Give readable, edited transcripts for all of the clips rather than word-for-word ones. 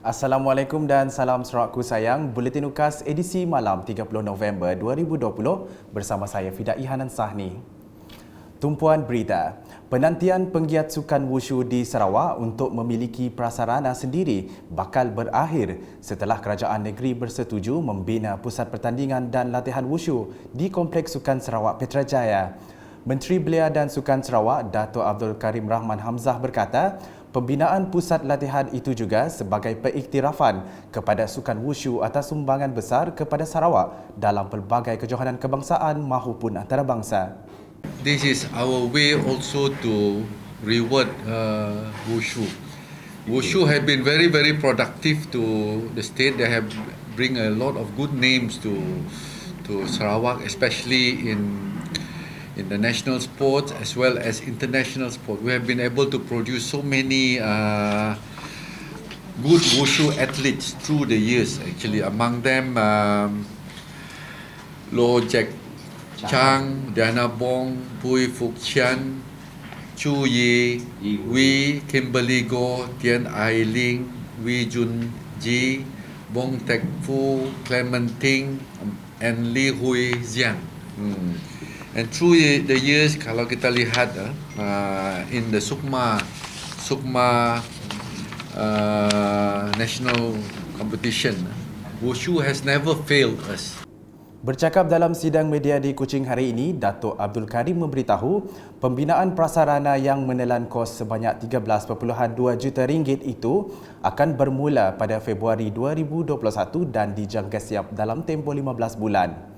Assalamualaikum dan salam Sarawakku sayang. Buletin UKAS edisi malam 30 November 2020 bersama saya Fida Ihanan Sahni. Tumpuan berita. Penantian penggiat sukan wushu di Sarawak untuk memiliki prasarana sendiri bakal berakhir setelah kerajaan negeri bersetuju membina pusat pertandingan dan latihan wushu di Kompleks Sukan Sarawak Petrajaya. Menteri Belia dan Sukan Sarawak, Dato' Abdul Karim Rahman Hamzah berkata, pembinaan pusat latihan itu juga sebagai pengiktirafan kepada sukan wushu atas sumbangan besar kepada Sarawak dalam pelbagai kejohanan kebangsaan maupun antarabangsa. This is our way also to reward wushu. Wushu have been very productive to the state. They have bring a lot of good names to Sarawak, especially in the national sports as well as international sport. We have been able to produce so many good wushu athletes through the years. Actually, among them, Lo Jack Chang, Diana Bong, Pui Fuk Chian, Chu Yi, Wee Kimberly Go, Tian Ai Ling, Wee Jun Ji, Bong Tek Fu, Clement Ting, and Li Hui Xiang. And through the years, kalau kita lihat in the Sukma national competition, wushu has never failed us. Bercakap dalam sidang media di Kuching hari ini, Dato' Abdul Karim memberitahu pembinaan prasarana yang menelan kos sebanyak 13.2 juta ringgit itu akan bermula pada Februari 2021 dan dijangka siap dalam tempoh 15 bulan.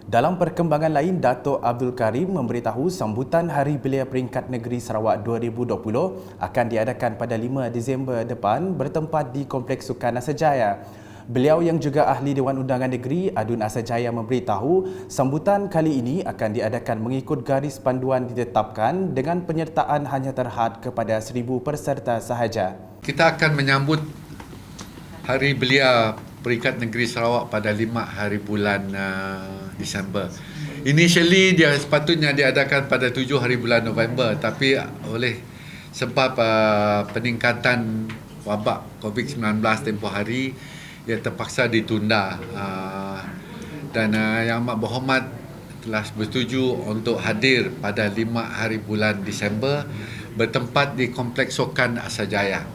Dalam perkembangan lain, Dato' Abdul Karim memberitahu sambutan Hari Belia Peringkat Negeri Sarawak 2020 akan diadakan pada 5 Disember depan bertempat di Kompleks Sukan Asajaya. Beliau yang juga ahli Dewan Undangan Negeri Adun Asajaya memberitahu sambutan kali ini akan diadakan mengikut garis panduan ditetapkan dengan penyertaan hanya terhad kepada 1,000 peserta sahaja. Kita akan menyambut Hari Belia Peringkat Negeri Sarawak pada 5 hari bulan Disember. Initially dia sepatutnya diadakan pada 7 hari bulan November, tapi oleh sebab peningkatan wabak COVID-19 tempoh hari, ia terpaksa ditunda. Dan Yang Amat Berhormat telah bersetuju untuk hadir pada 5 hari bulan Disember bertempat di Kompleks Sukan Asajaya.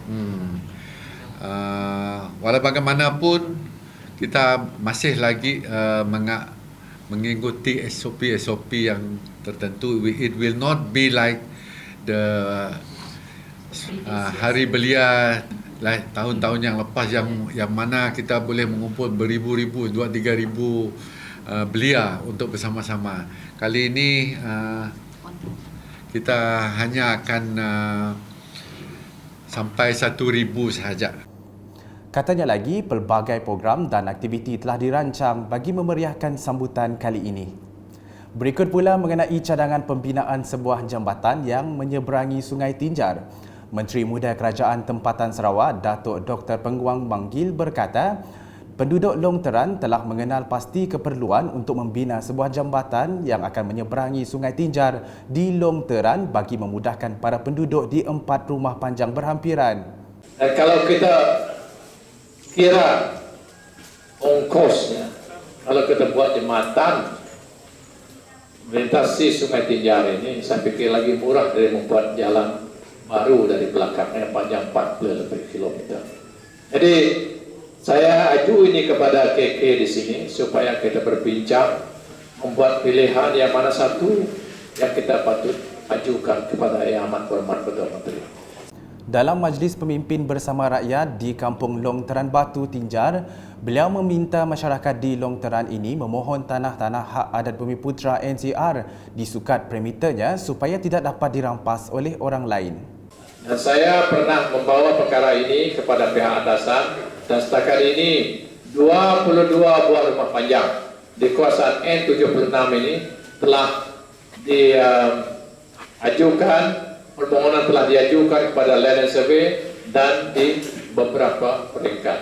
Walau bagaimanapun, kita masih lagi mengikuti SOP yang tertentu. It will not be like the Hari Belia tahun-tahun yang lepas yang mana kita boleh mengumpul beribu-ribu, 2-3 ribu belia untuk bersama-sama. Kali ini kita hanya akan sampai 1,000 sahaja. Katanya lagi, pelbagai program dan aktiviti telah dirancang bagi memeriahkan sambutan kali ini. Berikut pula mengenai cadangan pembinaan sebuah jambatan yang menyeberangi Sungai Tinjar. Menteri Muda Kerajaan Tempatan Sarawak, Datuk Dr. Pengguang Manggil berkata, penduduk Long Teran telah mengenal pasti keperluan untuk membina sebuah jambatan yang akan menyeberangi Sungai Tinjar di Long Teran bagi memudahkan para penduduk di 4 rumah panjang berhampiran. Kalau kita kira ongkosnya, kalau kita buat jembatan melintasi Sungai Tinjar ini, saya pikir lagi murah dari membuat jalan baru dari belakangnya panjang 40 lebih kilometer. Jadi saya aju ini kepada KK di sini supaya kita berbincang membuat pilihan yang mana satu yang kita patut ajukan kepada Yang Amat Berhormat Perdana Menteri. Dalam majlis pemimpin bersama rakyat di Kampung Long Teran Batu, Tinjar, beliau meminta masyarakat di Long Teran ini memohon tanah-tanah hak adat Bumiputera NCR di sukat premiternya supaya tidak dapat dirampas oleh orang lain. Dan saya pernah membawa perkara ini kepada pihak atasan dan setakat ini 22 buah rumah panjang di kawasan N76 ini telah diajukan, permohonan telah diajukan kepada Land and Survey dan di beberapa peringkat.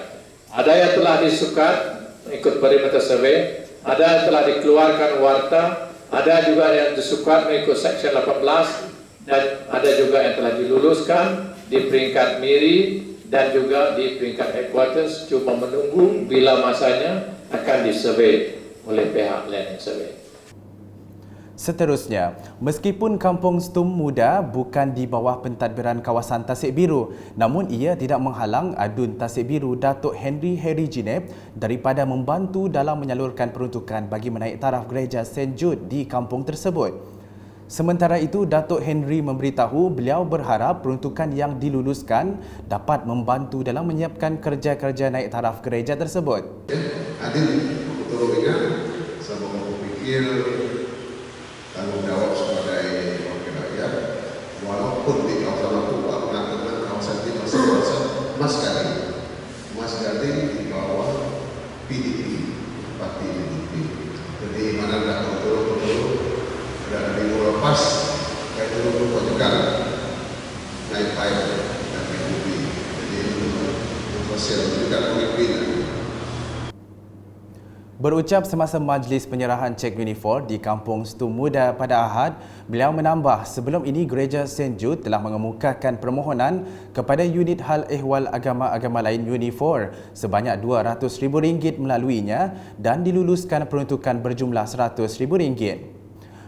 Ada yang telah disukat ikut perimeter survey, ada yang telah dikeluarkan warta, ada juga yang disukat mengikut Section 18 dan ada juga yang telah diluluskan di peringkat MIRI dan juga di peringkat headquarters cuma menunggu bila masanya akan disurvey oleh pihak Land Survey. Seterusnya, meskipun Kampung Stum Muda bukan di bawah pentadbiran kawasan Tasik Biru, namun ia tidak menghalang Adun Tasik Biru Datuk Henry Ginep daripada membantu dalam menyalurkan peruntukan bagi menaik taraf gereja St. Jude di kampung tersebut. Sementara itu, Datuk Henry memberitahu beliau berharap peruntukan yang diluluskan dapat membantu dalam menyiapkan kerja-kerja naik taraf gereja tersebut. Adin, betul ingat, saya berfikir tanggungjawab sebagai wakil rakyat, walaupun di kawasan itu mengatakan kawasan ini masih kawasan Mas Gading di bawah PDP, Parti PDP. Jadi mana dah betul-betul dan minggu lepas kayak dulu juga naik dan PDP. Jadi untuk hasil juga pemimpin. Berucap semasa majlis penyerahan cek unifor di Kampung Stum Muda pada Ahad, beliau menambah sebelum ini Gereja St. Jude telah mengemukakan permohonan kepada unit hal ehwal agama-agama lain unifor sebanyak RM200,000 melaluinya dan diluluskan peruntukan berjumlah RM100,000.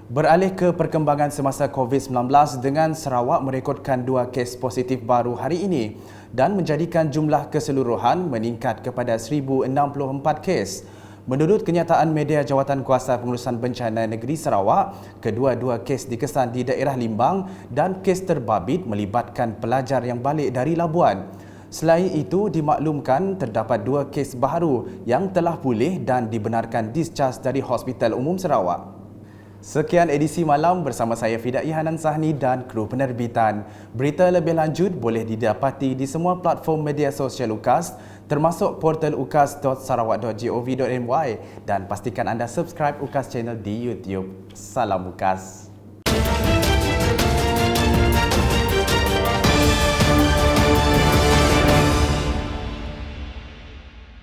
Beralih ke perkembangan semasa COVID-19 dengan Sarawak merekodkan 2 kes positif baru hari ini dan menjadikan jumlah keseluruhan meningkat kepada 1,064 kes. Menurut kenyataan media Jawatankuasa Pengurusan Bencana Negeri Sarawak, kedua-dua kes dikesan di daerah Limbang dan kes terbabit melibatkan pelajar yang balik dari Labuan. Selain itu, dimaklumkan terdapat 2 kes baru yang telah pulih dan dibenarkan discharge dari Hospital Umum Sarawak. Sekian edisi malam bersama saya Fidai Hanan Sahni dan kru penerbitan. Berita lebih lanjut boleh didapati di semua platform media sosial UKAS termasuk portal ukas.sarawak.gov.my dan pastikan anda subscribe UKAS channel di YouTube. Salam UKAS.